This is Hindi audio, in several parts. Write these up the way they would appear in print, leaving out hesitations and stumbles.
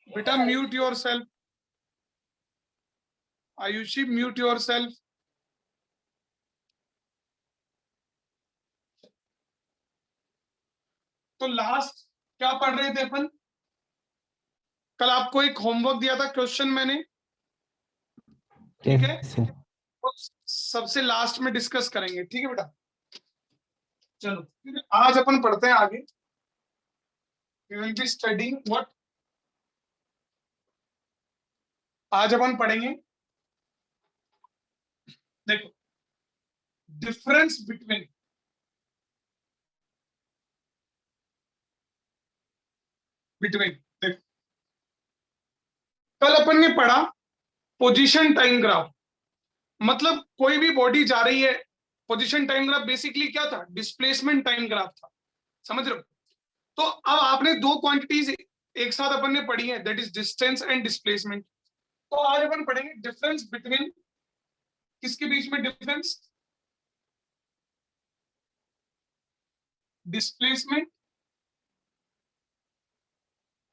बेटा mute your self, Ayushi mute your self. तो लास्ट क्या पढ़ रहे थे अपन? कल आपको एक होमवर्क दिया था, क्वेश्चन मैंने, ठीक है? तो सबसे लास्ट में डिस्कस करेंगे, ठीक है बेटा? चलो आज अपन पढ़ते हैं आगे। We will be studying what? आज अपन पढ़ेंगे, देखो, डिफरेंस बिटवीन देखो, कल अपन ने पढ़ा पोजीशन टाइम ग्राफ, मतलब कोई भी बॉडी जा रही है। पोजीशन टाइम ग्राफ बेसिकली क्या था? डिस्प्लेसमेंट टाइम ग्राफ था, समझ रहे हो? तो अब आपने दो क्वांटिटीज एक साथ अपन ने पढ़ी है, that is distance and displacement. तो आज अपन पढ़ेंगे डिफरेंस बिटवीन, किसके बीच में difference? Displacement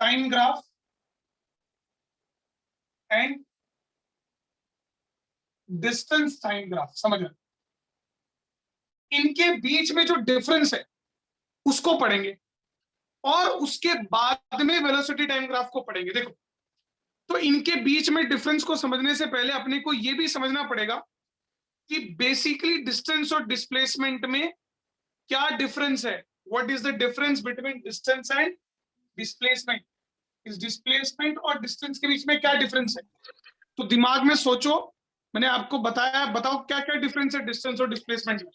time graph and distance time graph, समझ रहे? इनके बीच में जो डिफरेंस है उसको पढ़ेंगे और उसके बाद में वेलोसिटी टाइम ग्राफ को पढ़ेंगे। देखो, तो इनके बीच में डिफरेंस को समझने से पहले अपने को यह भी समझना पड़ेगा कि बेसिकली डिस्टेंस और डिस्प्लेसमेंट में क्या डिफरेंस है। What is the difference between distance and displacement? इस डिस्प्लेसमेंट और डिस्टेंस के बीच में क्या डिफरेंस है? तो दिमाग में सोचो, मैंने आपको बताया, बताओ क्या क्या डिफरेंस है डिस्टेंस और डिस्प्लेसमेंट में?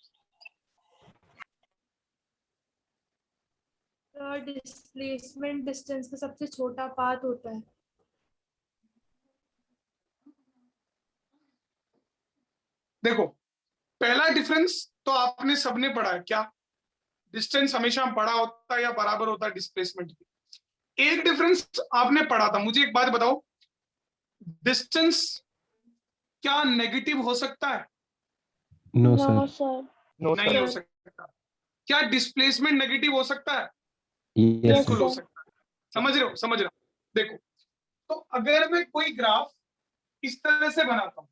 डिस्प्लेसमेंट डिस्टेंस का सबसे छोटा पाथ होता है। देखो, पहला डिफरेंस तो आपने सबने पढ़ा है, क्या? डिस्टेंस हमेशा बड़ा होता है या बराबर होता है डिस्प्लेसमेंट के। एक डिफरेंस आपने पढ़ा था, मुझे एक बात बताओ, डिस्टेंस क्या नेगेटिव हो सकता है? No sir. नहीं हो सकता। क्या डिस्प्लेसमेंट नेगेटिव हो सकता है? यस बिल्कुल हो सकता है। समझ रहे हो? समझ रहे हो? देखो, तो अगर मैं कोई ग्राफ इस तरह से बनाता हूं,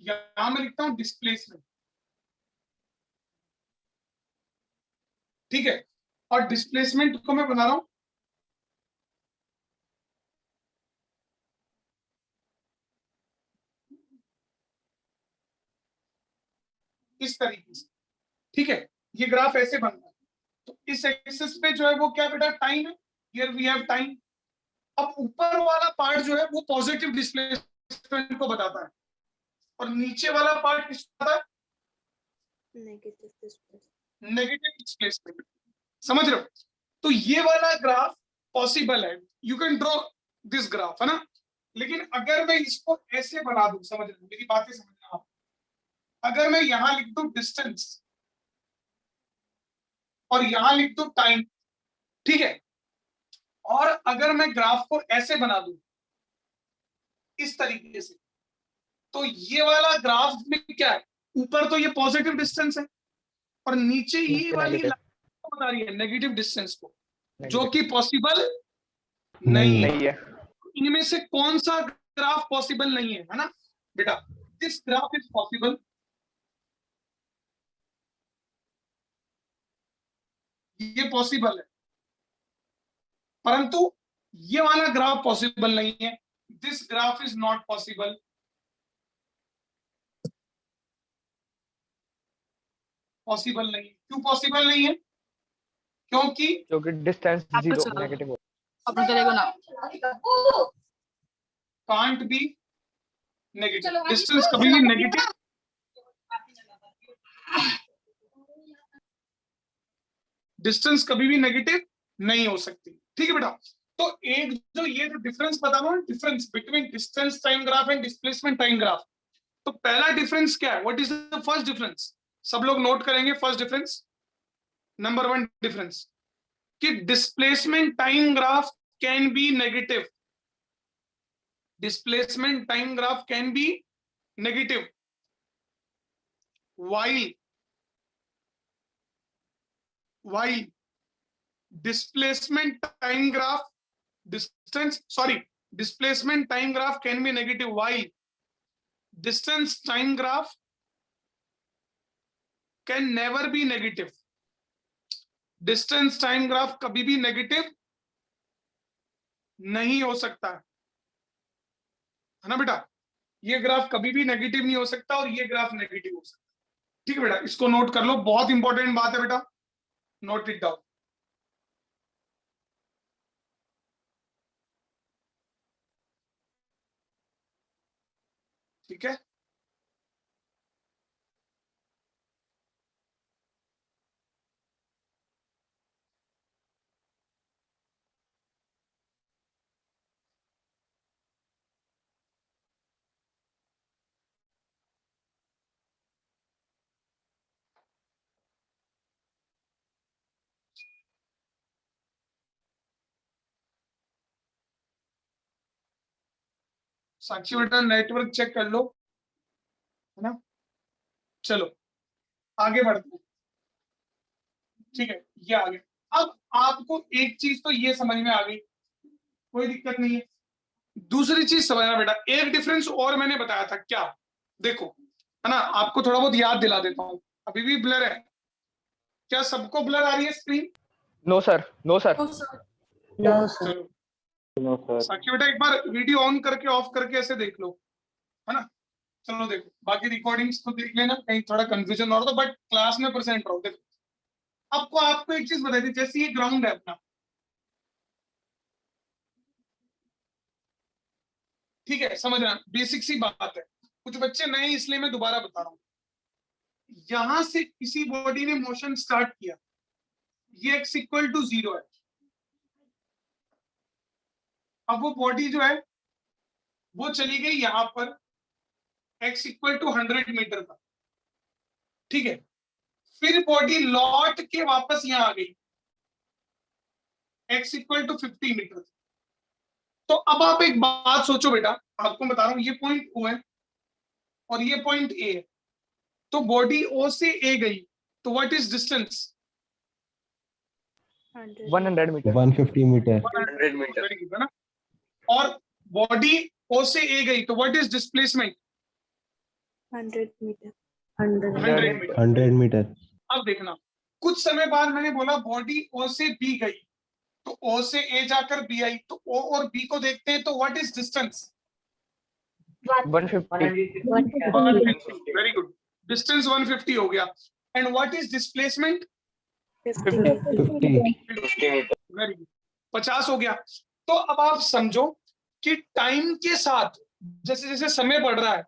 यहां मैं लिखता हूं डिस्प्लेसमेंट, ठीक है, और डिस्प्लेसमेंट को मैं बना रहा हूं इस तरीके से, ठीक है? ये ग्राफ ऐसे बनता है। तो इस एक्सिस पे जो है वो क्या बेटा? टाइम है। Here we have time. अब ऊपर वाला पार्ट जो है वो पॉजिटिव डिस्प्लेसमेंट को बताता है और नीचे वाला पार्ट किसको बताता है? Negative displacement. समझ रहे हो? तो ये वाला ग्राफ पॉसिबल है, you can draw this graph, है ना? लेकिन अगर मैं इसको ऐसे बना दूं, समझ रहे हो? मेरी बातें समझना आप। अगर मैं यहां लिख दूं डिस्टेंस और यहां लिख दूं टाइम, ठीक है, और अगर मैं ग्राफ को ऐसे बना दूं इस तरीके से, तो ये वाला ग्राफ में क्या है? ऊपर तो ये पॉजिटिव डिस्टेंस है और नीचे ये वाली लाइन बता रही है नेगेटिव डिस्टेंस को, जो कि पॉसिबल नहीं है। इनमें से कौन सा ग्राफ पॉसिबल नहीं है ना बेटा? दिस ग्राफ इज पॉसिबल, ये पॉसिबल है, परंतु ये वाला ग्राफ पॉसिबल नहीं है। This graph is not possible. Possible नहीं है। क्यों पॉसिबल नहीं है? क्योंकि डिस्टेंस जीरो नेगेटिव अपन करेगा ना कांट बी नेगेटिव। डिस्टेंस कभी भी नेगेटिव, डिस्टेंस कभी भी नेगेटिव नहीं हो सकती, ठीक है बेटा? तो एक जो ये जो डिफरेंस बता रहा हूं, difference between distance time graph and displacement time graph, तो पहला डिफरेंस क्या है? What is the first difference? सब लोग नोट करेंगे। First difference, number one difference, कि displacement time graph can be negative. Displacement time graph can be negative while while displacement time graph displacement time graph can be negative, while distance time graph can never be negative. Distance time graph कभी भी नेगेटिव नहीं हो सकता है ना बेटा? ये ग्राफ कभी भी नेगेटिव नहीं हो सकता और ये ग्राफ नेगेटिव हो सकता है। ठीक है बेटा, इसको नोट कर लो, बहुत इंपॉर्टेंट बात है बेटा, नोट इट डाउन। ठीक है, साक्षी बेटा नेटवर्क चेक कर लो, है ना? चलो आगे बढ़ते हैं। ठीक है, ये आ गया। अब आपको एक चीज तो ये समझ में आ गई, कोई दिक्कत नहीं है। दूसरी चीज समझना बेटा, एक डिफरेंस और मैंने बताया था, क्या? देखो, है ना, आपको थोड़ा बहुत याद दिला देता हूं। अभी भी ब्लर है क्या? सबको ब्लर आ रही है screen? No sir, no sir. चलो साक्षी बेटा एक बार वीडियो ऑन करके ऑफ करके ऐसे देख लो, है ना? चलो देखो, बाकी रिकॉर्डिंग्स तो देख लेना, कहीं थोड़ा कंफ्यूजन हो रहा था, बट क्लास में प्रेजेंट रहो। देखो आपको एक चीज बताई थी, जैसे ये ग्राउंड है अपना, ठीक है, समझना, बेसिक सी बात है, कुछ बच्चे नए इसलिए मैं दोबारा बता रहा हूं। यहां से किसी बॉडी ने मोशन स्टार्ट किया, ये x इक्वल टू 0 है। अब वो बॉडी जो है वो चली गई यहां पर x इक्वल टू 100 मीटर का, ठीक है। फिर बॉडी लौट के वापस यहां आ गई x इक्वल टू 50 मीटर। तो अब आप एक बात सोचो बेटा, आपको बता रहा हूं, ये पॉइंट O है और ये पॉइंट A है, तो बॉडी O से A गई, तो what is distance? 100 metre. 150 metre. 100 metre. Very good, है ना? और बॉडी O से A गई, तो what is displacement? 100 metre. 100 metre. 100 metre. अब देखना, कुछ समय बाद मैंने बोला बॉडी O से B गई, तो O से A जाकर B आई, तो O और B को देखते हैं, तो what is distance? 150। Very good, distance 150 हो गया। And what is displacement? 50। Very good, 50 हो गया। तो अब आप समझो कि टाइम के साथ जैसे जैसे समय बढ़ रहा है,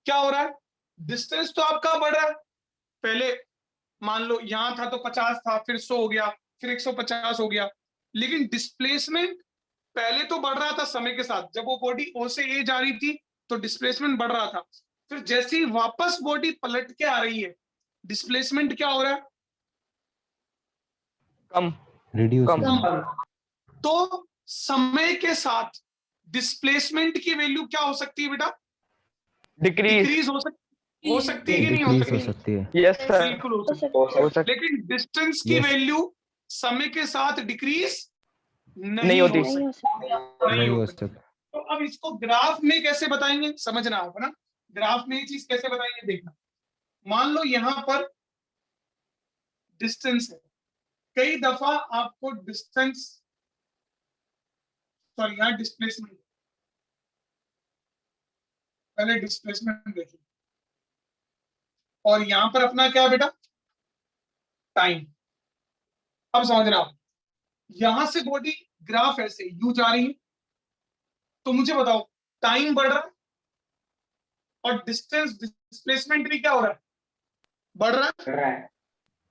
क्या हो रहा है? डिस्टेंस तो आपका बढ़ रहा है। पहले मान लो यहां था तो 50 था, फिर 100 हो गया, फिर 150 हो गया, लेकिन डिस्प्लेसमेंट पहले तो बढ़ रहा था समय के साथ। जब वो बॉडी O से A जा रही थी तो डिस्प्लेसमेंट बढ़ रहा था, फिर जैसे ही वापस बॉडी पलट के आ रही है, डिस्प्लेसमेंट क्या हो रहा है? कम। रिड्यूस। कम। तो समय के साथ डिस्प्लेसमेंट की वैल्यू क्या हो सकती है बेटा? डिक्रीज। डिक्रीज हो सकती है कि नहीं हो डिक्रीज हो सकती? सकती है। Yes sir. बिल्कुल हो सकती है। लेकिन डिस्टेंस की Yes. वैल्यू समय के साथ डिक्रीज नहीं होती। नहीं हो सकता। तो अब इसको ग्राफ में कैसे बताएंगे, समझना आप, है ना? ग्राफ में ये चीज कैसे बताएंगे, देखना। मान लो यहां पर डिस्टेंस है, कई दफा आपको डिस्टेंस, सॉरी यहां डिस्प्लेसमेंट, पहले डिस्प्लेसमेंट देखिए, और यहां पर अपना क्या बेटा? टाइम। अब समझना आप, यहां से बॉडी ग्राफ ऐसे यू जा रही है, तो मुझे बताओ टाइम बढ़ रहा है और डिस्टेंस डिस्प्लेसमेंट भी क्या हो रहा है? बढ़ रहा है।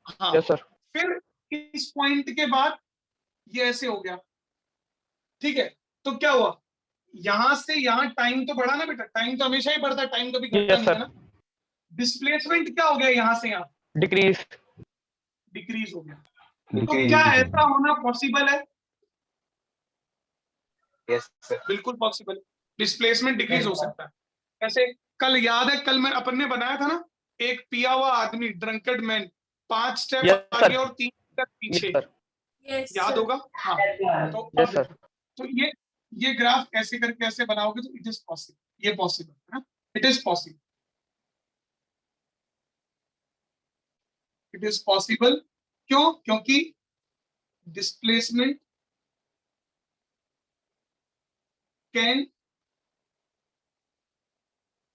हाँ, यस सर। फिर इस पॉइंट के बाद ये ऐसे हो गया, ठीक है। तो क्या हुआ, यहां से यहां टाइम तो बढ़ा ना बेटा, टाइम तो हमेशा ही बढ़ता है, टाइम कभी घटता नहीं है ना। डिस्प्लेसमेंट क्या हो गया, यहां से यहां डिक्रीज। डिक्रीज हो गया। तो क्या ऐसा होना पॉसिबल है? Yes sir. बिल्कुल पॉसिबल, डिस्प्लेसमेंट डिक्रीज हो सकता है। ऐसे कल याद है, कल मैं अपन ने बनाया था ना, एक पिया हुआ आदमी, drunkard man, 5 step Yes, sir. आगे और 3 तक पीछे, सर Yes, याद sir. होगा? हाँ, तो यस अब सर तो ये ग्राफ ऐसे करके ऐसे बनाओगे तो इट इज पॉसिबल, ये पॉसिबल है ना, it is possible, it is possible. क्यों? क्योंकि displacement can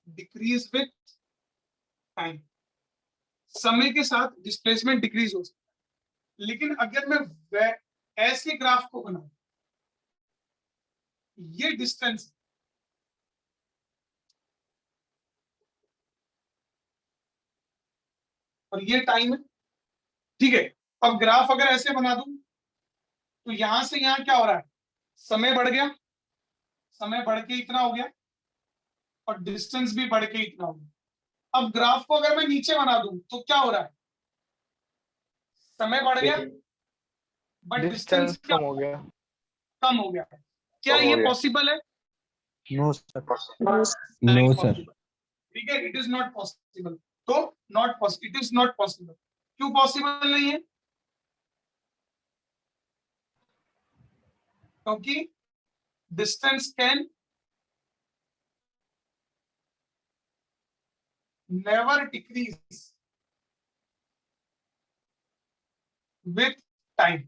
decrease with time, समय के साथ डिस्प्लेसमेंट डिक्रीज हो सकता है। लेकिन अगर मैं ऐसे ग्राफ को बनाऊं, ये डिस्टेंस और ये टाइम है, ठीक है। अब ग्राफ अगर ऐसे बना दूं तो यहां से यहां क्या हो रहा है, समय बढ़ गया, समय बढ़ के इतना हो गया और डिस्टेंस भी बढ़ के इतना हो गया। अब ग्राफ को अगर मैं नीचे बना दूं तो क्या हो रहा है, समय बढ़ गया बट डिस्टेंस डिस्टेंस क्या कम हो गया कम हो गया। क्या कम हो ये गया। पॉसिबल है? No, sir. नहीं No, sir. possible। ठीक है, इट इज नॉट पॉसिबल। तो not possible, it is not possible. क्यों पॉसिबल नहीं है? क्योंकि distance can never decrease with time,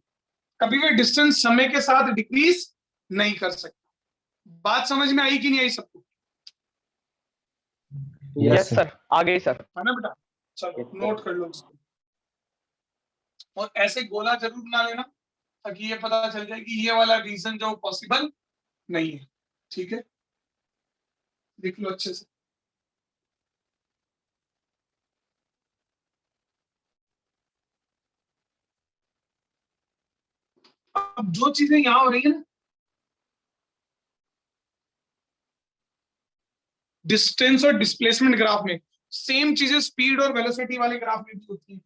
कभी भी डिस्टेंस समय के साथ डिक्रीज नहीं कर सकता। बात समझ में आई कि नहीं आई सबको? Yes, yes sir. सर आ गई सर है ना बेटा? चलो नोट कर लो इसको, और ऐसे गोला जरूर बना लेना ताकि ये पता चल जाए कि ये वाला रीजन जो पॉसिबल नहीं है। ठीक है, लिख लो अच्छे से। अब जो चीजें यहां हो रही है ना, डिस्टेंस और डिस्प्लेसमेंट ग्राफ में, सेम चीजें स्पीड और वेलोसिटी वाले ग्राफ में भी होती है।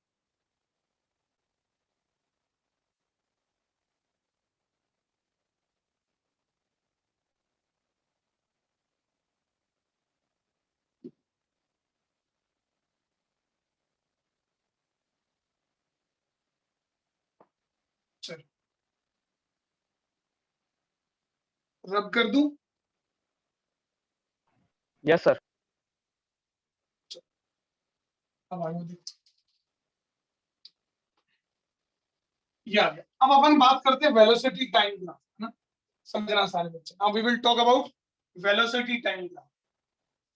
चलो रब कर दूं। यस सर अब आगे देखो, ये आ गया। अब अपन बात करते हैं वेलोसिटी टाइम ग्राफ, है ना? समझना सारे बच्चे। Now we will talk about velocity time graph.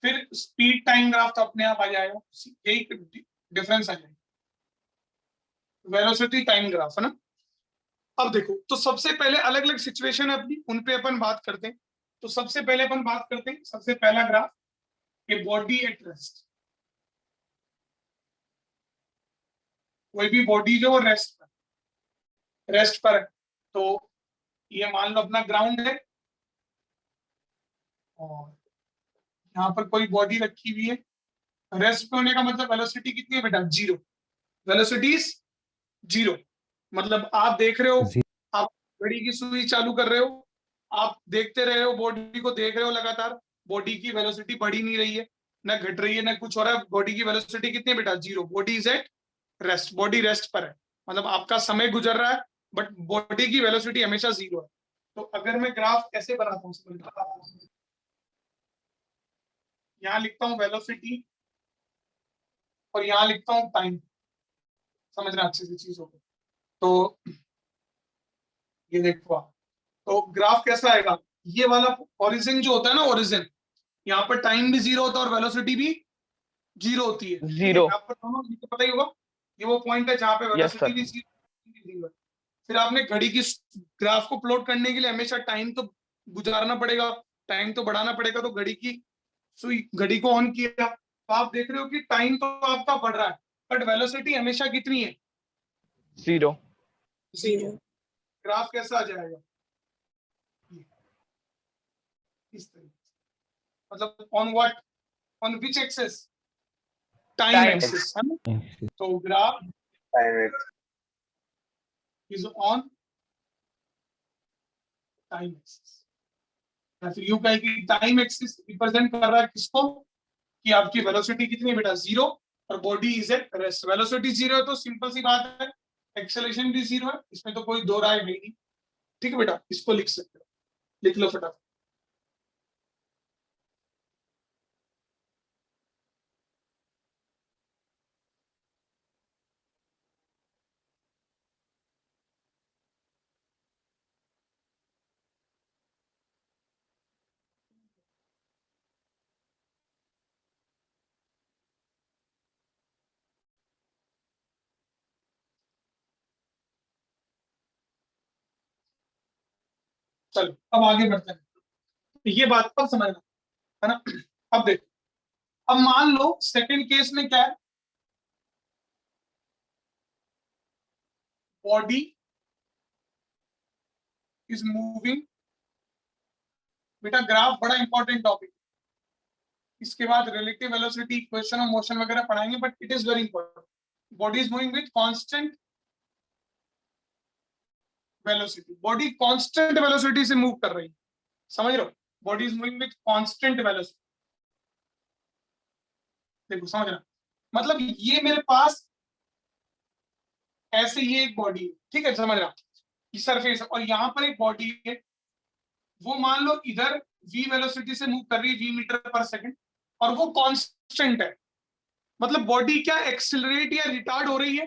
फिर स्पीड टाइम ग्राफ तो अपने आप आ जाएगा, यही डिफरेंस आ जाएगा। वेलोसिटी टाइम ग्राफ, है ना? अब देखो, तो सबसे पहले अलग अलग सिचुएशन है अपनी, उन पे अपन बात करते हैं। तो सबसे पहले अपन बात करते हैं, सबसे पहला graph, a body at rest. कोई भी बॉडी जो रेस्ट पर है, तो ये मान लो अपना ग्राउंड है और यहाँ पर कोई बॉडी रखी हुई है। रेस्ट पे होने का मतलब वेलोसिटी कितनी है बेटा? जीरो। Velocity is zero. मतलब आप देख रहे हो, Zero. आप घड़ी की सुई चालू कर रहे हो, आप देखते रहे हो, बॉडी को देख रहे हो लगातार, बॉडी की वेलोसिटी बढ़ ही नहीं रही है, ना घट रही है, ना कुछ हो रहा है। बॉडी की वेलोसिटी कितनी है बेटा? Zero. Body is at rest, body rest पर है, मतलब आपका समय गुजर रहा है बट बॉडी की वेलोसिटी हमेशा जीरो है। तो अगर मैं ग्राफ कैसे बनाता हूँ, यहाँ लिखता हूँ वेलोसिटी और यहाँ लिखता हूँ टाइम, समझना अच्छे से चीजों को। तो ये देखो आप, तो ग्राफ कैसा आएगा, ये वाला ओरिजिन जो होता है ना, ओरिजिन, यहाँ पर टाइम भी जीरो होता है और वेलोसिटी भी जीरो होती है। ठीक है, जीरो यहाँ पर दोनों ये तो पता ही होगा, ये वो पॉइंट है जहाँ पे यस वेलोसिटी सर भी जीरो है। फिर आपने घड़ी की ग्राफ को प्लॉट करने के लिए हमेशा टाइम तो गुजारना पड़ेगा, टाइम तो बढ़ाना पड़ेगा। तो घड़ी की सुई, घड़ी को ऑन किया तो आप देख रहे हो कि टाइम तो आपका बढ़ रहा है बट वेलोसिटी हमेशा कितनी है? Zero zero. ग्राफ कैसा आ जाएगा? इस तरीके से, मतलब on what, on which axis? Time time axis, है ना? Yes. तो graph time is on time axis, या फिर यूं कहें कि टाइम एक्सिस रिप्रेजेंट कर रहा है किसको, कि आपकी वेलोसिटी कितनी है बेटा? जीरो, और body is at rest. Velocity zero है तो सिंपल सी बात है, एक्सेलरेशन भी 0 है, इसमें तो कोई दो राय है ही नहीं। ठीक है बेटा, इसको लिख सकते हो, लिख लो फटाफट। चलो अब आगे बढ़ते हैं। तो ये बात अब समझना है ना। अब देखो, अब मान लो सेकंड केस में क्या है, बॉडी इज मूविंग। बेटा ग्राफ बड़ा इंपॉर्टेंट टॉपिक, इसके बाद relative velocity, equation of motion वगैरह पढ़ाएंगे, but it is very important. Body is moving with constant velocity, body constant velocity से मूव कर रही है, समझ रहे हो? Body is moving with constant velocity. देखो समझना, मतलब ये मेरे पास ऐसे ये एक बॉडी है, ठीक है, समझ रहा, ये सरफेस है, और यहाँ पर एक बॉडी है, वो मान लो इधर v वेलोसिटी से मूव कर रही है, v मीटर पर सेकंड, और वो कांस्टेंट है। मतलब बॉडी क्या एक्सिलरेट या रिटार्ड हो रही है?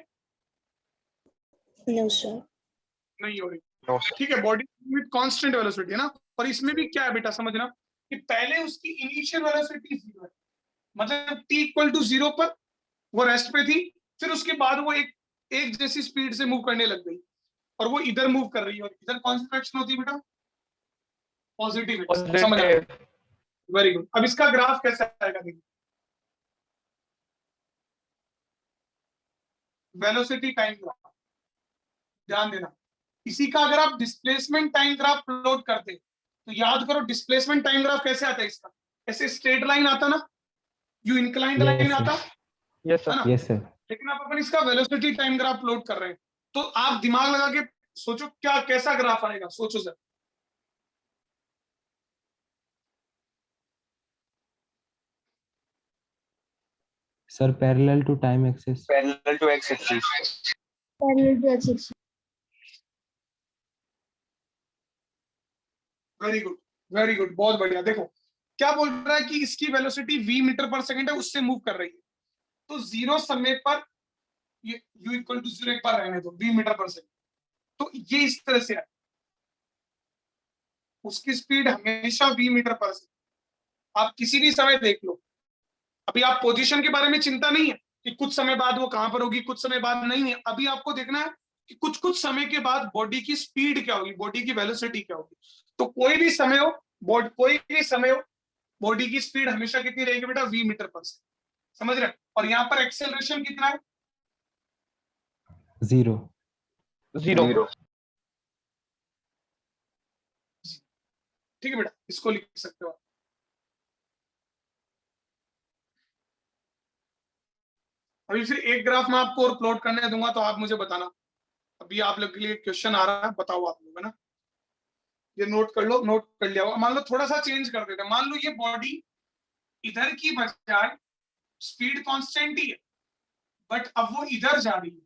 नो सर, नहीं हो रही। No. ठीक है, बॉडी विद कांस्टेंट वेलोसिटी है ना। और इसमें भी क्या है बेटा, समझना कि पहले उसकी इनिशियल वेलोसिटी 0 है, मतलब t इक्वल टू 0 पर वो रेस्ट पे थी, फिर उसके बाद वो एक जैसी स्पीड से मूव करने लग गई, और वो इधर मूव कर रही है, और इधर कौन सी डायरेक्शन होती है बेटा? पॉजिटिव। समझ आया? Very good. अब इसका ग्राफ कैसा आएगा देखिए, वेलोसिटी टाइम ग्राफ, ध्यान देना। इसी का अगर आप डिस्प्लेसमेंट टाइम ग्राफ प्लॉट करते तो याद करो डिस्प्लेसमेंट टाइम ग्राफ कैसे आता है इसका, ऐसे स्ट्रेट लाइन आता ना, यू इंक्लाइंड लाइन आता Yes, है sir. ना। Yes sir. लेकिन आप अपन इसका वेलोसिटी टाइम ग्राफ प्लॉट कर रहे हैं, तो आप दिमाग लगा के सोचो क्या कैसा ग्राफ आएगा, सोचो sir. Sir parallel to time axis. Parallel to x-axis. Parallel to axis. Very good, very good, बहुत बढ़िया। देखो क्या बोल रहा है कि इसकी वेलोसिटी v मीटर पर सेकंड है, उससे मूव कर रही है, तो 0 समय पर ये u इक्वल टू 0 एक बार रहने दो, v मीटर पर सेकंड, तो ये इस तरह से है, उसकी स्पीड हमेशा v मीटर पर सेकंड। आप किसी भी समय देख लो, अभी आप पोजीशन के बारे में चिंता नहीं है कि कुछ समय बाद वो कहां पर होगी, कुछ समय बाद नहीं है, अभी आपको देखना है कि कुछ कुछ समय के बाद बॉडी की स्पीड क्या होगी, बॉडी की वेलोसिटी क्या होगी। तो कोई भी समय हो, बॉडी की स्पीड हमेशा कितनी रहेगी बेटा? v मीटर पर सेकंड, समझ रहे? और यहाँ पर एक्सेलरेशन कितना है? 0। 0. ठीक है बेटा, इसको लिख सकते हो आप। अभी फिर एक ग्राफ मैं आपको और प्लॉट करने दूंगा, तो आप मुझे बताना। अभी आप लोग के लिए क्वेश्चन आ रहा है, बताओ आप लोग, है ना। ये नोट कर लो, नोट कर लिया होगा। मान लो थोड़ा सा चेंज कर देते हैं, मान लो ये बॉडी इधर की बजाय स्पीड कांस्टेंट ही है, बट अब वो इधर जा रही है,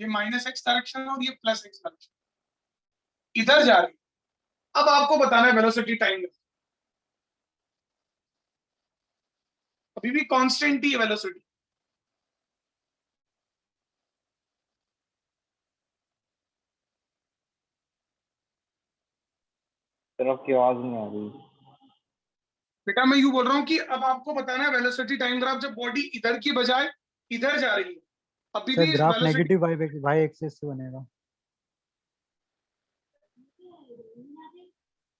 ये -x डायरेक्शन और ये +x डायरेक्शन, इधर जा रही है। अब आपको बताना है वेलोसिटी टाइम, अभी भी कांस्टेंट ही है वेलोसिटी। सर आपकी आवाज नहीं आ रही। बेटा मैं यूं बोल रहा हूँ कि अब आपको बताना है वेलोसिटी टाइम ग्राफ, जब बॉडी इधर की बजाय इधर जा रही है, अभी सर भी graph velocity, negative y axis से बनेगा।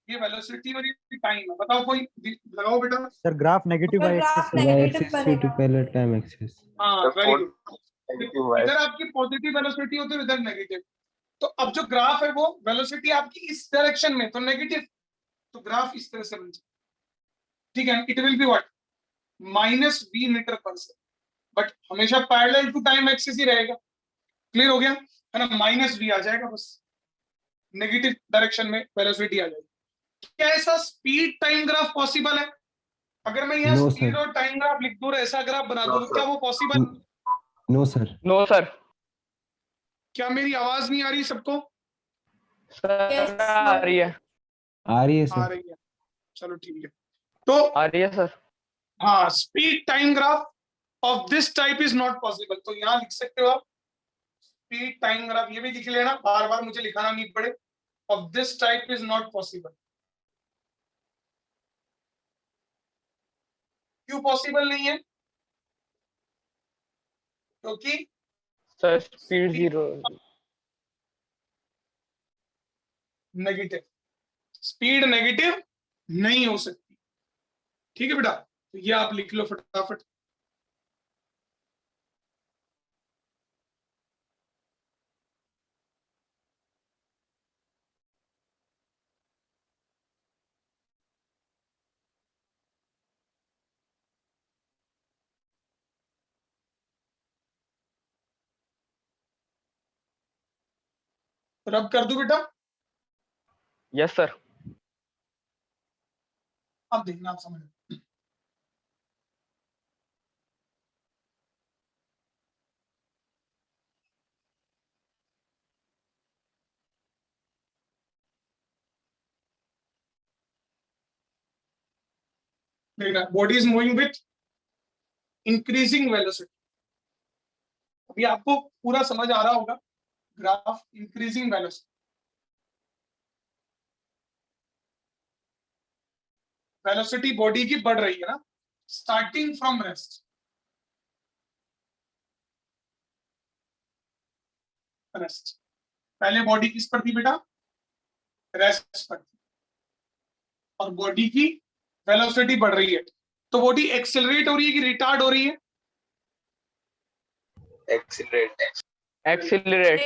ये वेलोसिटी और ये टाइम है। बताओ कोई लगाओ बेटा। Sir graph negative y graph axis से negative एक्सिस बनेगा। To parallel time axis. हाँ The very fourth good. negative y. इधर आपकी पॉजिटिव वेलोसिटी होती है, इधर नेगेटिव। तो अब जो ग्राफ है वो वेलोसिटी आपकी इस डायरेक्शन में तो नेगेटिव, तो ग्राफ इस तरह से बन जाए, ठीक है। It will be what? -v metre पर सेकंड, बट हमेशा पैरेलल टू टाइम एक्सिस ही रहेगा। क्लियर हो गया है ना? -v आ जाएगा, बस नेगेटिव डायरेक्शन में वेलोसिटी आ जाएगी। क्या ऐसा स्पीड टाइम ग्राफ पॉसिबल है? अगर मैं यहाँ No, स्पीड sir. और टाइम ग्राफ लिख दूं और ऐसा ग्राफ बना दूं तो क्या वो possible? No, sir. No sir. क्या मेरी आवाज नहीं आ रही सबको? सर Yes, आ रही है, आ रही है आ सर. रही है, चलो ठीक है। तो आ रही है सर। हाँ, speed time graph of this type is not possible, तो यहाँ लिख सकते हो आप स्पीड टाइम ग्राफ, ये भी लिख लेना, बार बार मुझे लिखाना नहीं पड़े, of this type is not possible. क्यों पॉसिबल नहीं है? क्योंकि sir speed 0। Negative, speed negative नहीं हो सकती। ठीक है बेटा, तो ये आप लिख लो फटाफट। रब कर दो बेटा, यस सर। अब देखना आप समझ लो। देखना, body is moving with increasing velocity. अभी आपको पूरा समझ आ रहा होगा, graph increasing velocity, velocity body की बढ़ रही है ना, स्टार्टिंग फ्रॉम रेस्ट। रेस्ट, पहले बॉडी किस पर थी बेटा? रेस्ट पर थी, और बॉडी की वेलोसिटी बढ़ रही है, तो बॉडी एक्सेलरेट हो रही है कि रिटार्ड हो रही है? एक्सीलरेट। एक्सीलरेट।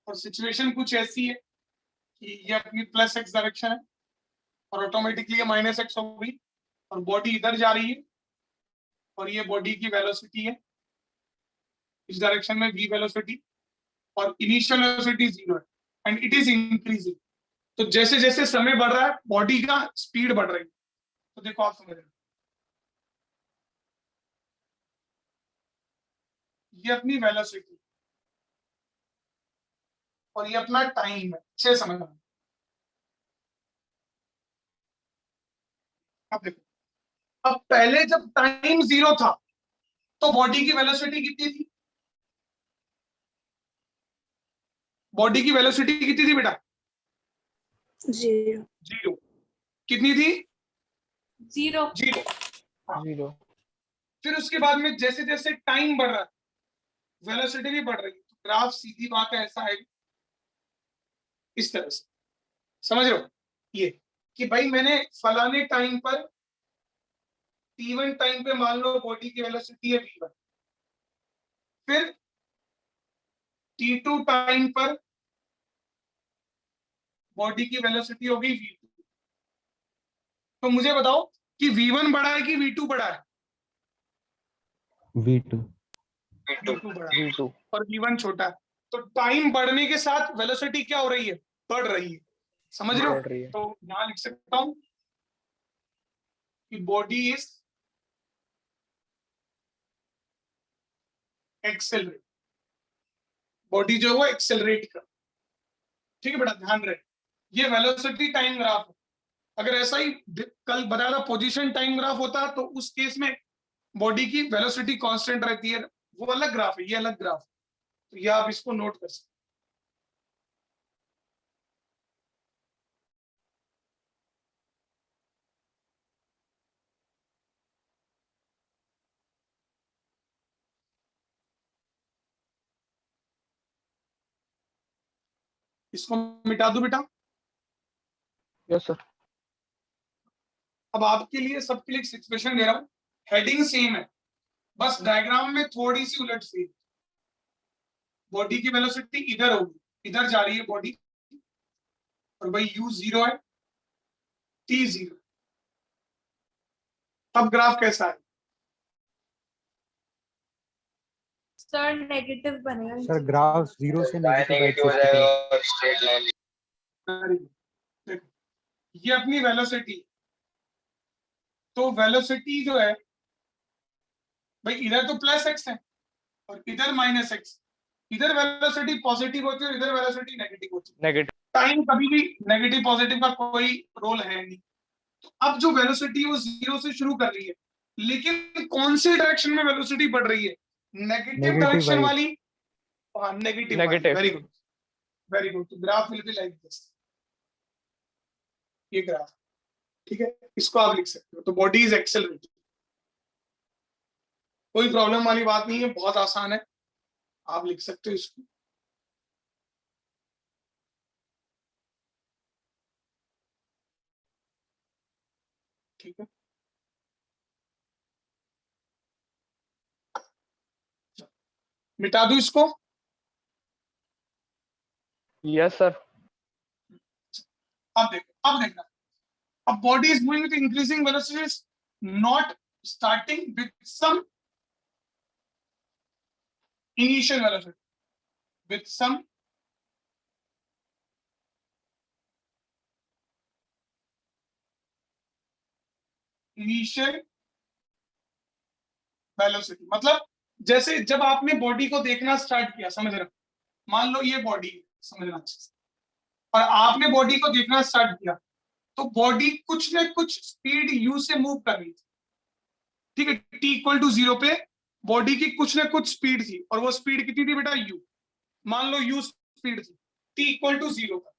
और सिचुएशन कुछ ऐसी है कि ये अपनी प्लस एक्स डायरेक्शन है और ऑटोमेटिकली ये माइनस एक्स हो गई, और बॉडी इधर जा रही है, और ये बॉडी की वेलोसिटी है इस डायरेक्शन में v वेलोसिटी, और इनिशियल वेलोसिटी 0 है एंड इट इज इंक्रीजिंग। तो जैसे जैसे समय बढ़ रहा है बॉडी का स्पीड बढ़ रही है। तो देखो आप समझ रहे हो, ये अपनी वेलोसिटी और ये अपना टाइम है, अच्छे समझना। अब देखो, अब पहले जब टाइम 0 था तो बॉडी की वेलोसिटी कितनी थी? बॉडी की वेलोसिटी कितनी थी बेटा? 0। कितनी थी? 0. 0। 0। फिर उसके बाद में जैसे जैसे टाइम बढ़ रहा है वेलोसिटी भी बढ़ रही है, तो ग्राफ सीधी बात है ऐसा है इस तरह से, समझ रहे हो? ये कि भाई मैंने फलाने टाइम पर t1 टाइम पे मान लो बॉडी की वेलोसिटी है v1, फिर t2 टाइम पर बॉडी की वेलोसिटी होगी v2। तो मुझे बताओ कि v1 बड़ा है कि v2 बड़ा है? V2. v2 बड़ा है V2। और v1 छोटा है। तो टाइम बढ़ने के साथ वेलोसिटी क्या हो रही है? बढ़ रही है, समझ रहे हो? बढ़ रही है। तो यहां लिख सकता हूं कि बॉडी इज एक्सेलरेट, बॉडी जो है वो एक्सेलरेट कर। ठीक है बेटा, ध्यान रहे, ये वेलोसिटी टाइम ग्राफ है। अगर ऐसा ही कल बताया था पोजीशन टाइम ग्राफ होता तो उस केस में बॉडी की वेलोसिटी कांस्टेंट रहती है, वो अलग ग्राफ है, ये अलग ग्राफ है। तो ये आप इसको नोट कर सकते। इसको मिटा दो बेटा। Yes sir. अब आपके लिए सबके लिए सिचुएशन दे रहा हूं, हेडिंग सेम है, बस डायग्राम में थोड़ी सी उलटफेर। बॉडी की वेलोसिटी इधर होगी, इधर जा रही है बॉडी, और भाई u 0 है, t 0। अब ग्राफ कैसा है? सर नेगेटिव बनेगा। सर ग्राफ 0 से नेगेटिव नेगेटिव हो एक्सिस की जाएगा तरफ. और स्ट्रेट लाइन। देखो, ये अपनी वेलोसिटी, तो वेलोसिटी जो है भाई इधर तो प्लस एक्स है और इधर माइनस एक्स, इधर वेलोसिटी पॉजिटिव होती है और इधर वेलोसिटी नेगेटिव होती है। नेगेटिव। टाइम कभी भी नेगेटिव पॉजिटिव का कोई रोल है नहीं। तो अब जो वेलोसिटी है वो जीरो से शुरू कर रही है, लेकिन कौन से डायरेक्शन में वेलोसिटी बढ़ रही है? नेगेटिव Negative डायरेक्शन वाली। वाली। हाँ negative. Negative. Very good, very good. तो graph will be like this, ये ग्राफ, ठीक है, इसको आप लिख सकते हो। तो बॉडी इज एक्सेलरेटिंग, कोई प्रॉब्लम वाली बात नहीं है, बहुत आसान है, आप लिख सकते हो इसको। ठीक है, मिटा दूं इसको? Yes sir. अब देखो, अब देखना, अब body is moving with increasing velocities, not starting with some initial velocity, with some initial velocity. मतलब जैसे जब आपने बॉडी को देखना स्टार्ट किया, समझ रहे हो, मान लो ये बॉडी, समझना अच्छे से, और आपने बॉडी को देखना स्टार्ट किया, तो बॉडी कुछ ना कुछ स्पीड यू से मूव कर रही थी, ठीक है, टी इक्वल टू जीरो पे बॉडी की कुछ ना कुछ स्पीड थी, और वो स्पीड कितनी थी बेटा? यू। मान लो यू स्पीड थी टी इक्वल टू जीरो पर।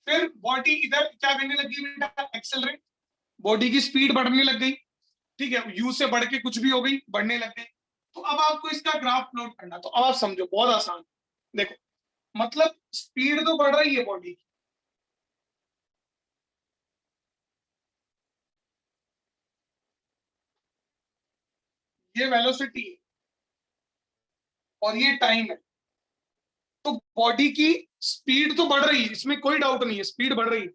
फिर बॉडी इधर क्या करने लगी बेटा? एक्सेलरेट, बॉडी की स्पीड बढ़ने लग गई, ठीक है, यू से बढ़ के कुछ भी हो गई, बढ़ने लग गई। तो अब आपको इसका ग्राफ प्लॉट करना, तो अब आप समझो, बहुत आसान। देखो, मतलब स्पीड तो बढ़ रही है बॉडी की, ये वेलोसिटी है और ये टाइम है। तो बॉडी की स्पीड तो बढ़ रही है, इसमें कोई डाउट नहीं है, स्पीड बढ़ रही है।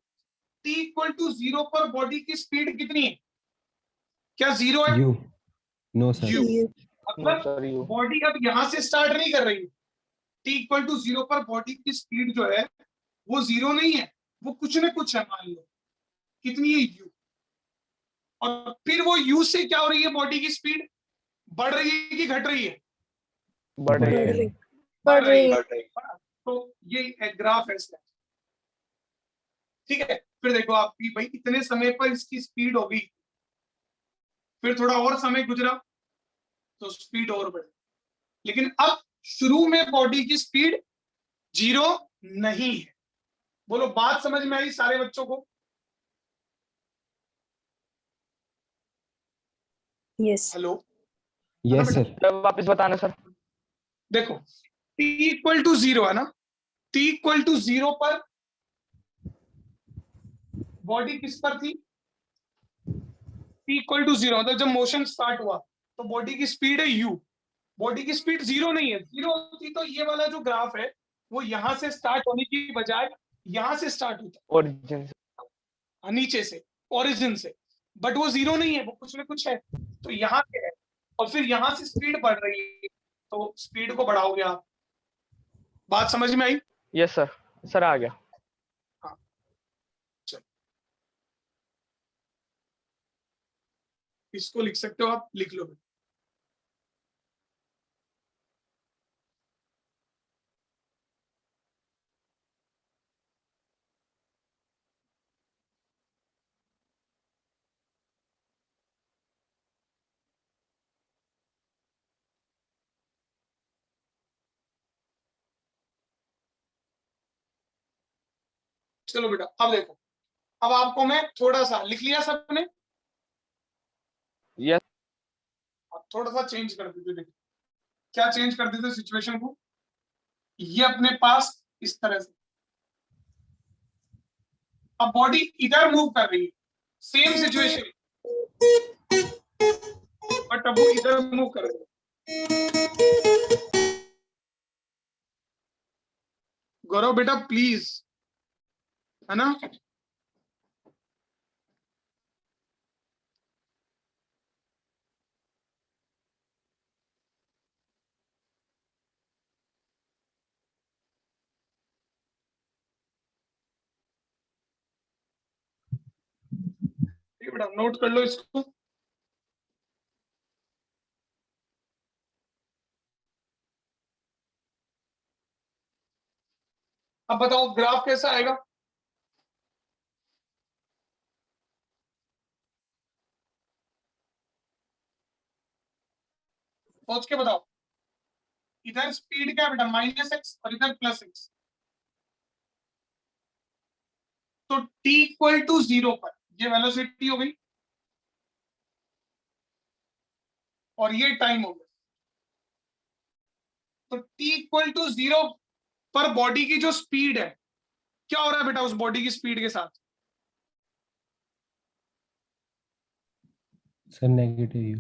टी इक्वल टू जीरो पर बॉडी की स्पीड कितनी है? क्या जीरो है? U. No sir. U. No मतलब सर यू। बॉडी अब यहां से स्टार्ट नहीं कर रही है। टी इक्वल टू जीरो पर बॉडी की स्पीड जो है वो जीरो नहीं है, वो कुछ ना कुछ है, मान लो कितनी है? यू। और फिर वो यू से क्या हो रही है? बॉडी की स्पीड बढ़ रही है कि घट रही है? बढ़ रही है। बढ़ रही है। तो ये ग्राफ है इसका, ठीक है। फिर देखो आपकी भाई इतने समय पर इसकी स्पीड हो गई, फिर थोड़ा और समय गुजरा तो स्पीड और बढ़ी, लेकिन अब शुरू में बॉडी की स्पीड जीरो नहीं है। बोलो, बात समझ में आई सारे बच्चों को? Yes. हेलो? Yes sir. वापस बताना सर। देखो, t इक्वल टू जीरो है ना, t इक्वल टू जीरो पर बॉडी किस पर थी? t इक्वल टू जीरो, मतलब जब मोशन स्टार्ट हुआ तो बॉडी की स्पीड है u, बॉडी की स्पीड जीरो नहीं है। जीरो होती तो ये वाला जो ग्राफ है वो यहां से स्टार्ट होने की बजाय यहां से स्टार्ट होता, ओरिजिन से। नीचे से, ओरिजिन से। बट वो जीरो नहीं है, वो कुछ ना कुछ है, तो यहाँ पे है, और फिर यहां से स्पीड बढ़ रही है, तो स्पीड को बढ़ाओगे आप। बात समझ में आई? Yes sir. सर आ गया। हाँ, चलो इसको लिख सकते हो आप, लिख लो। चलो बेटा, अब देखो, अब आपको मैं थोड़ा सा लिख लिया सबने, यस। अब थोड़ा सा चेंज कर देते। देखो क्या चेंज कर देते सिचुएशन को, ये अपने पास इस तरह से, अब बॉडी इधर मूव कर रही है, सेम सिचुएशन, बट अब वो इधर मूव कर रही है। गौरव बेटा प्लीज, है ना? ठीक बेटा, नोट कर लो इसको। अब बताओ ग्राफ कैसा आएगा? सोच के बताओ। इधर स्पीड क्या है बेटा? -x और इधर +x। तो t इक्वल टू 0 पर ये वेलोसिटी हो गई और ये टाइम हो गया। तो t इक्वल टू 0 पर बॉडी की जो स्पीड है, क्या हो रहा है बेटा उस बॉडी की स्पीड के साथ? Sir negative you.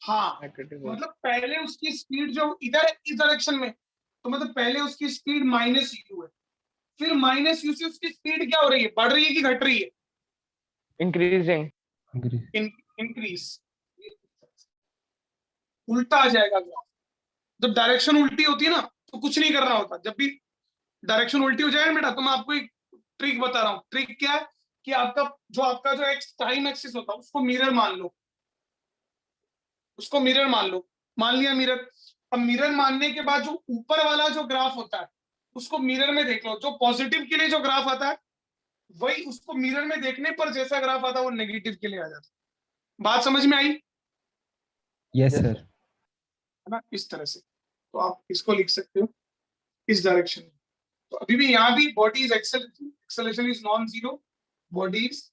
हाँ, नेगेटिव मतलब पहले उसकी स्पीड जो इधर है इस डायरेक्शन में, तो मतलब पहले उसकी स्पीड -u है, फिर -u से उसकी स्पीड क्या हो रही है? बढ़ रही है कि घट रही है? इंक्रीजिंग। इंक्रीज। उल्टा आ जाएगा ग्राफ। जब डायरेक्शन उल्टी होती है ना तो कुछ नहीं करना होता। जब भी डायरेक्शन उल्टी हो जाए ना बेटा, तो मैं आपको एक ट्रिक बता रहा हूँ। ट्रिक क्या है कि आपका जो एक्स टाइम एक्सिस होता है उसको मिरर मान लो। उसको मिरर मान लो। मान लिया मिरर। अब मिरर मानने के बाद जो ऊपर वाला जो ग्राफ होता है उसको मिरर में देख लो। जो पॉजिटिव के लिए जो ग्राफ आता है वही उसको मिरर में देखने पर जैसा ग्राफ आता है वो नेगेटिव के लिए आ जाता है। बात समझ में आई? Yes Yes, sir. है ना, इस तरह से। तो आप इसको लिख सकते हो इस डायरेक्शन में। तो अभी भी यहाँ भी body is acceleration is non zero, body is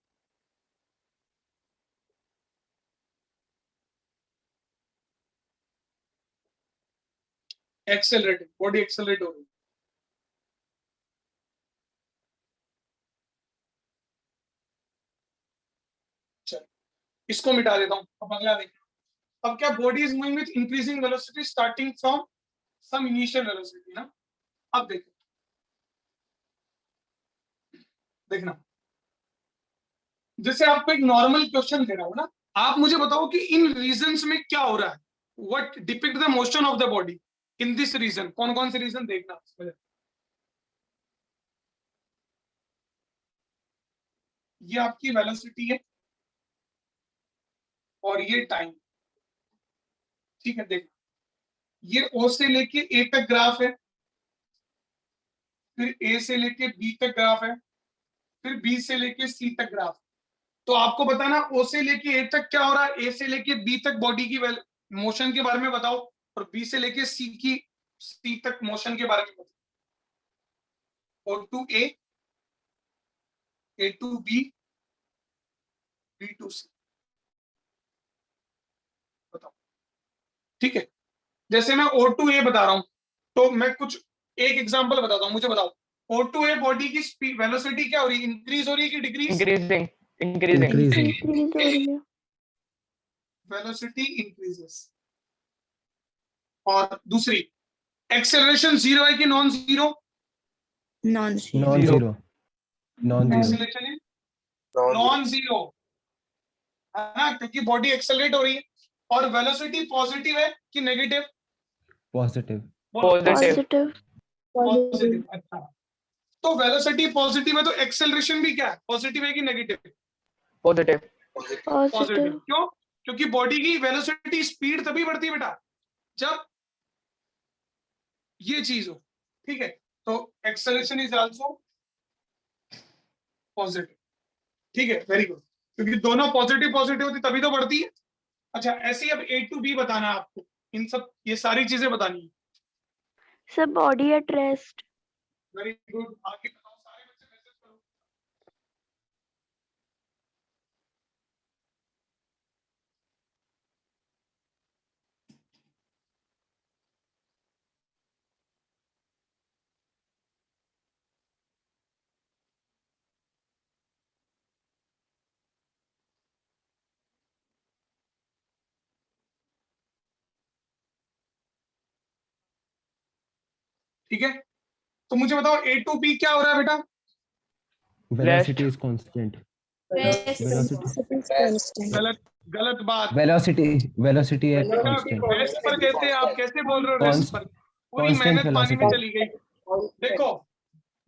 accelerating, body accelerate हो रही है। चलो इसको मिटा देता हूँ। अब अगला देखो। अब क्या body is moving with increasing velocity starting from some initial velocity ना। अब देखो, देखना, जैसे आपको एक नॉर्मल क्वेश्चन दे रहा हूं ना, आप मुझे बताओ कि इन रीजन्स में क्या हो रहा है। What depict the motion of the body in this region. कौन कौन से रीजन देखना। ये आपकी वेलोसिटी है और ये टाइम। ठीक है, देखो ये ओ से लेके ए तक ग्राफ है, फिर ए से लेके बी तक ग्राफ है, फिर बी से लेके सी तक ग्राफ। तो आपको बताना ओ से लेके ए तक क्या हो रहा है, ए से लेके बी तक बॉडी की मोशन के बारे में बताओ, और बी से लेके सी तक मोशन के बारे में बताओ। O to A to B, B to C, बताओ। ठीक है, जैसे मैं ओ टू ए बता रहा हूं तो मैं कुछ एक एग्जांपल बताता हूं। मुझे बताओ ओ टू ए बॉडी की स्पीड वेलोसिटी क्या हो रही है? इंक्रीज हो रही है कि decrease? Increasing. Increasing. Increasing. Increase हो रही है। Velocity increases. और दूसरी, एक्सेलरेशन जीरो है कि non zero? Non non Zero. Zero. Non zero. Acceleration non zero है ना, क्योंकि बॉडी एक्सेलरेट हो रही है। और वेलोसिटी पॉजिटिव है कि नेगेटिव? पॉजिटिव। पॉजिटिव। पॉजिटिव। अच्छा, तो वेलोसिटी पॉजिटिव है तो एक्सेलरेशन भी क्या है? पॉजिटिव है कि नेगेटिव? पॉजिटिव। पॉजिटिव। क्यों? क्योंकि बॉडी की वेलोसिटी स्पीड तभी बढ़ती है बेटा जब ये चीज हो। ठीक है, तो एक्सेलरेशन इज आल्सो पॉजिटिव। ठीक है, वेरी गुड। क्योंकि दोनों पॉजिटिव पॉजिटिव होती तभी तो बढ़ती है। अच्छा, ऐसे ही अब ए टू बी बताना है आपको। इन सब ये सारी चीजें बतानी है। Sir body at rest. Very good. आगे बताओ, सारे बच्चे मैसेज करो। ठीक है, तो मुझे बताओ ए टू बी क्या हो रहा है बेटा? Velocity is constant. कांस्टेंट। गलत, गलत बात। वेलोसिटी है बेटा कांस्टेंट। रेस्ट पर कहते हैं, आप कैसे बोल रहे हो रेस्ट पर? पूरी कांस्टेंट मेहनत पानी में वेलोसिटी। चली गई। देखो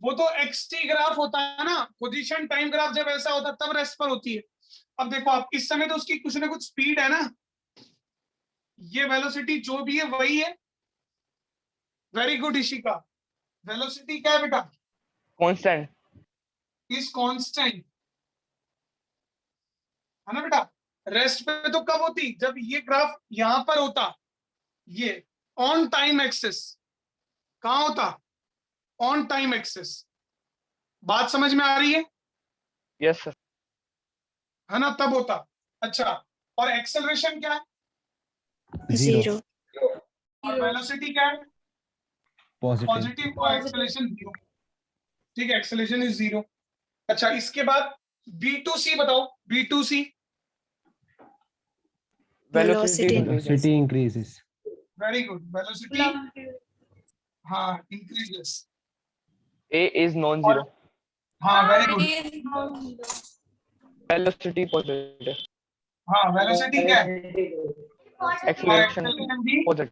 वो तो एक्सटी ग्राफ होता है ना, पोजीशन टाइम ग्राफ जब ऐसा होता है तब रेस्ट पर होती है। अब देखो आप इस समय तो उसकी कुछ ना कुछ स्पीड है ना, ये वेलोसिटी जो भी है वही है। वेरी गुड इशिका, वेलोसिटी क्या है बेटा? Constant. इज कांस्टेंट, है ना बेटा। रेस्ट पे तो कब होती? जब ये ग्राफ यहां पर होता, ये ऑन टाइम एक्सिस। कहां होता? On time axis. बात समझ में आ रही है? Yes, sir. है ना, तब होता। अच्छा, और एक्सेलरेशन क्या है? Zero. और वेलोसिटी क्या है? Positive. पॉजिटिव, और एक्सेलरेशन जीरो। ठीक है, एक्सेलरेशन इज जीरो। अच्छा, इसके बाद B2C बताओ, B2C। Velocity increases. Velocity increases. Very good, velocity हाँ इंक्रीजेस। A is non-zero. हाँ वेरी गुड। Velocity positive. हाँ वेलोसिटी क्या है? Acceleration एक्सेलरेशन भी positive.